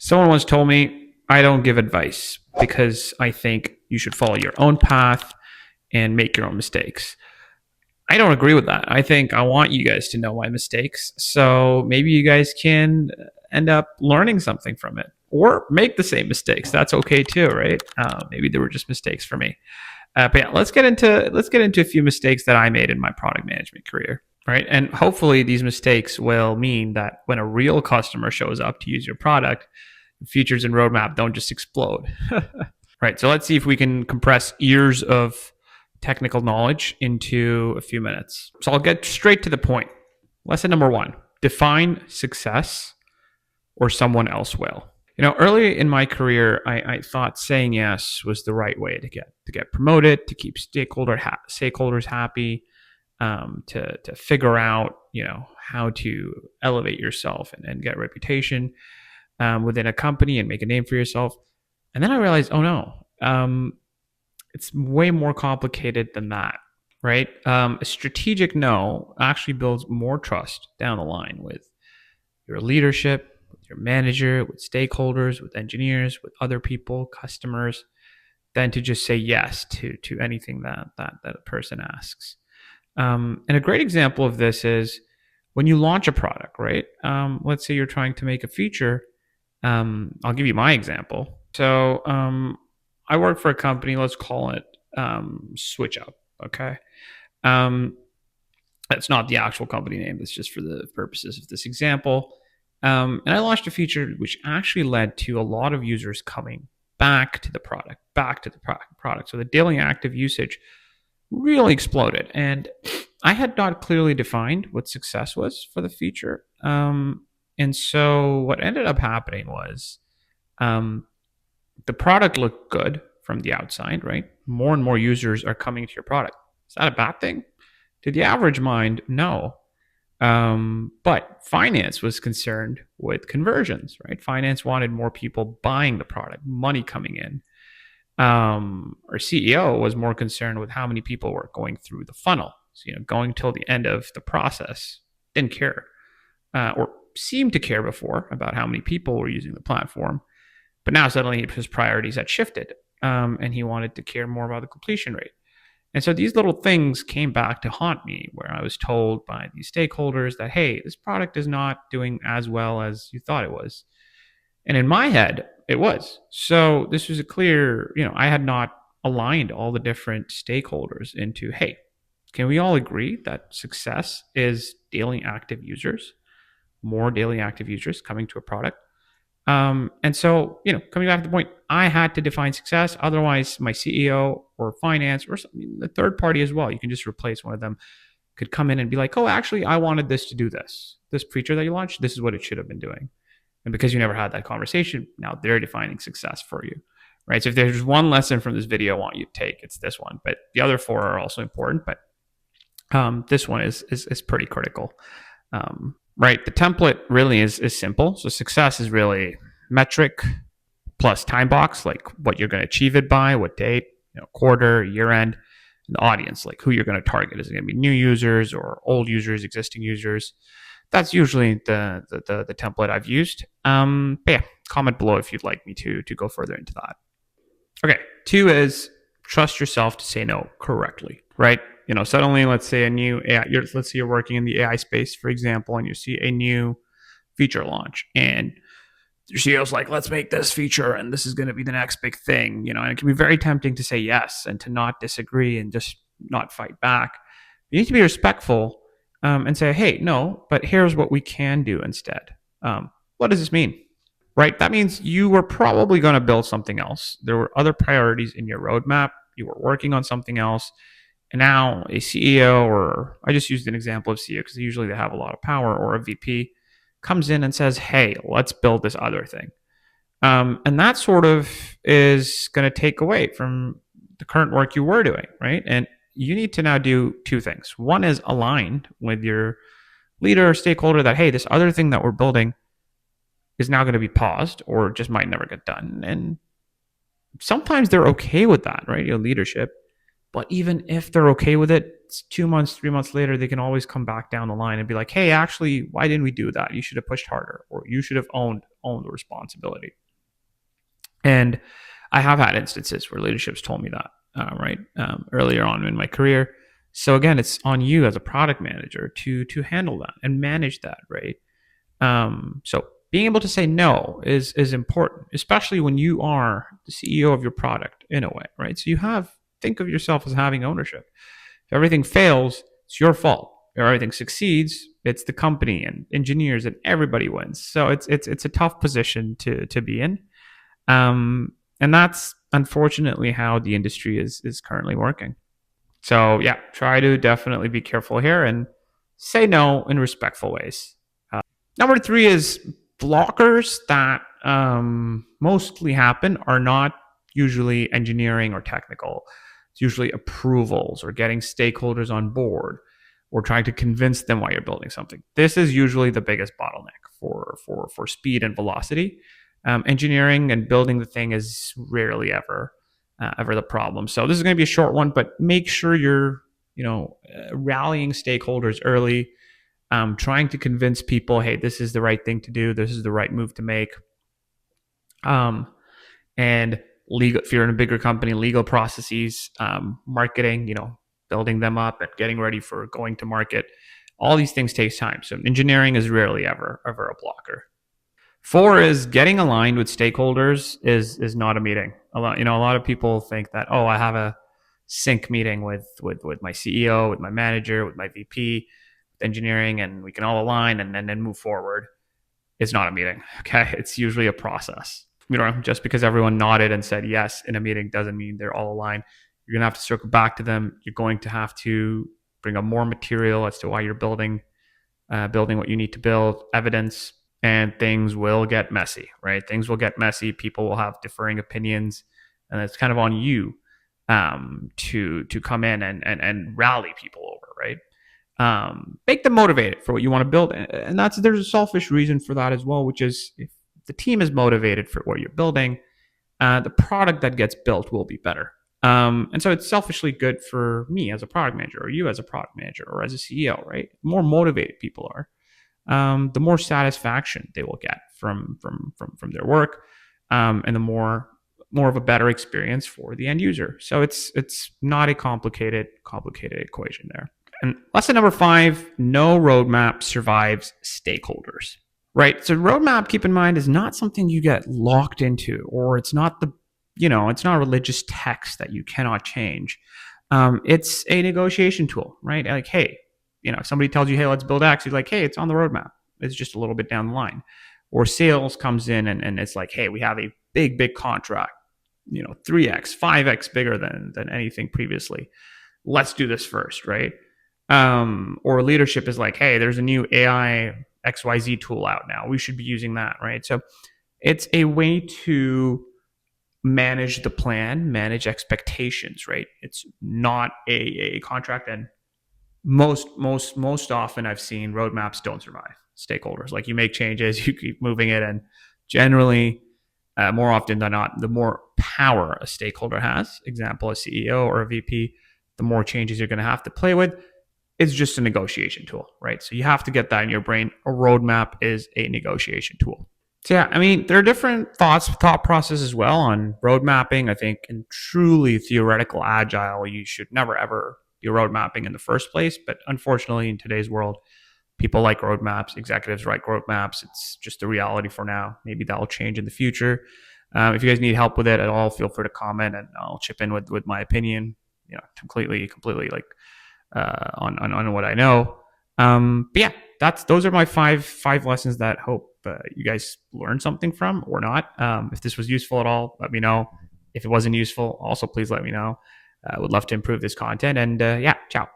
Someone once told me I don't give advice because I think you should follow your own path and make your own mistakes. I don't agree with that. I think I want you guys to know my mistakes. So maybe you guys can end up learning something from it or make the same mistakes. That's okay too, right? Maybe they were just mistakes for me. But yeah, let's get into a few mistakes that I made in my product management career, right? And hopefully these mistakes will mean that when a real customer shows up to use your product, features and roadmap don't just explode. Right. So let's see if we can compress years of technical knowledge into a few minutes. So I'll get straight to the point. Lesson number one: define success or someone else will. Early in my career, I thought saying yes was the right way to get promoted, to keep stakeholders happy, to figure out how to elevate yourself and get reputation within a company and make a name for yourself. And then I realized, oh no, it's way more complicated than that, right? A strategic no actually builds more trust down the line with your leadership, with your manager, with stakeholders, with engineers, with other people, customers, than to just say yes to anything that a person asks. And a great example of this is when you launch a product, right? Let's say you're trying to make a feature. I'll give you my example. So I work for a company, let's call it SwitchUp, okay? That's not the actual company name. That's just for the purposes of this example. And I launched a feature which actually led to a lot of users coming back to the product. So the daily active usage really exploded. And I had not clearly defined what success was for the feature. And so what ended up happening was the product looked good from the outside, right? More and more users are coming to your product. Is that a bad thing? To the average mind, no. But finance was concerned with conversions, right? Finance wanted more people buying the product, money coming in. Our CEO was more concerned with how many people were going through the funnel. So, going till the end of the process, didn't care, or seemed to care before about how many people were using the platform. But now suddenly his priorities had shifted, and he wanted to care more about the completion rate. And so these little things came back to haunt me, where I was told by these stakeholders that, hey, this product is not doing as well as you thought it was. And in my head, it was. So this was a clear, I had not aligned all the different stakeholders into, hey, can we all agree that success is daily active users, more daily active users coming to a product? And so, coming back to the point, I had to define success. Otherwise, my CEO or finance or the third party as well, you can just replace one of them, could come in and be like, oh, actually, I wanted this to do this. This feature that you launched, this is what it should have been doing. And because you never had that conversation, now they're defining success for you, right? So if there's one lesson from this video I want you to take, it's this one. But the other four are also important, but this one is pretty critical. Right, the template really is simple. So success is really metric plus time box, like what you're going to achieve it by, what date, quarter, year end, and the audience, like who you're going to target. Is it going to be new users or old users, existing users? That's usually the template I've used. But yeah, comment below if you'd like me to go further into that. Okay, 2 is trust yourself to say no correctly, right? Suddenly, let's say let's say you're working in the AI space, for example, and you see a new feature launch, and your CEO's like, let's make this feature, and this is going to be the next big thing, and it can be very tempting to say yes and to not disagree and just not fight back. You need to be respectful and say, hey, no, but here's what we can do instead. What does this mean? Right? That means you were probably going to build something else. There were other priorities in your roadmap. You were working on something else. And now a CEO, or I just used an example of CEO because usually they have a lot of power, or a VP comes in and says, hey, let's build this other thing. And that sort of is going to take away from the current work you were doing, right? And you need to now do 2 things. One is aligned with your leader or stakeholder that, hey, this other thing that we're building is now going to be paused or just might never get done. And sometimes they're okay with that, right? Your leadership. But even if they're okay with it, 2 months, 3 months later, they can always come back down the line and be like, hey, actually, why didn't we do that? You should have pushed harder, or you should have owned the responsibility. And I have had instances where leadership's told me that, right, earlier on in my career. So again, it's on you as a product manager to handle that and manage that, right? So being able to say no is important, especially when you are the CEO of your product in a way, right? So think of yourself as having ownership. If everything fails, it's your fault. If everything succeeds, it's the company and engineers and everybody wins. So it's a tough position to be in. And that's unfortunately how the industry is currently working. So yeah, try to definitely be careful here and say no in respectful ways. Number three is blockers that mostly happen are not usually engineering or technical. It's usually approvals or getting stakeholders on board or trying to convince them why you're building something. This is usually the biggest bottleneck for speed and velocity. Engineering and building the thing is rarely ever the problem. So this is going to be a short one, but make sure you're rallying stakeholders early, trying to convince people, hey, this is the right thing to do, this is the right move to make. And legal, if you're in a bigger company, legal processes, marketing, building them up and getting ready for going to market. All these things takes time. So engineering is rarely ever a blocker. Four is getting aligned with stakeholders is not a meeting. A lot of people think that, oh, I have a sync meeting with my CEO, with my manager, with my VP, with engineering, and we can all align and then move forward. It's not a meeting. Okay, it's usually a process. Just because everyone nodded and said yes in a meeting doesn't mean they're all aligned. You're gonna have to circle back to them. You're going to have to bring up more material as to why you're building what you need to build, evidence, and things will get messy, right? Things will get messy. People will have differing opinions, and it's kind of on you to come in and rally people over, right? Make them motivated for what you want to build, and there's a selfish reason for that as well, which is if the team is motivated for what you're building, the product that gets built will be better. And so it's selfishly good for me as a product manager, or you as a product manager, or as a CEO, right? The more motivated people are, the more satisfaction they will get from their work, and the more of a better experience for the end user. So it's not a complicated equation there. And lesson number 5: no roadmap survives stakeholders. Right. So roadmap, keep in mind, is not something you get locked into, or it's not it's not a religious text that you cannot change. It's a negotiation tool, right? Like, hey, if somebody tells you, hey, let's build X, you're like, hey, it's on the roadmap. It's just a little bit down the line. Or sales comes in and it's like, hey, we have a big contract, 3x, 5x bigger than anything previously. Let's do this first, right? Or leadership is like, hey, there's a new AI XYZ tool out now. We should be using that, right? So it's a way to manage the plan, manage expectations, right? It's not a contract. And most often I've seen roadmaps don't survive stakeholders. Like, you make changes, you keep moving it, and generally, more often than not, the more power a stakeholder has, example, a CEO or a VP, the more changes you're going to have to play with. It's just a negotiation tool, right? So you have to get that in your brain. A roadmap is a negotiation tool. So yeah, there are different thought process as well on road mapping. I think in truly theoretical agile, you should never ever be road mapping in the first place. But unfortunately, in today's world, people like roadmaps, executives like roadmaps. It's just the reality for now. Maybe that'll change in the future. If you guys need help with it at all, feel free to comment and I'll chip in with my opinion. Completely like on what I know. But yeah, those are my five lessons that hope you guys learned something from or not. If this was useful at all, let me know. If it wasn't useful, also please let me know. I would love to improve this content. And yeah, ciao.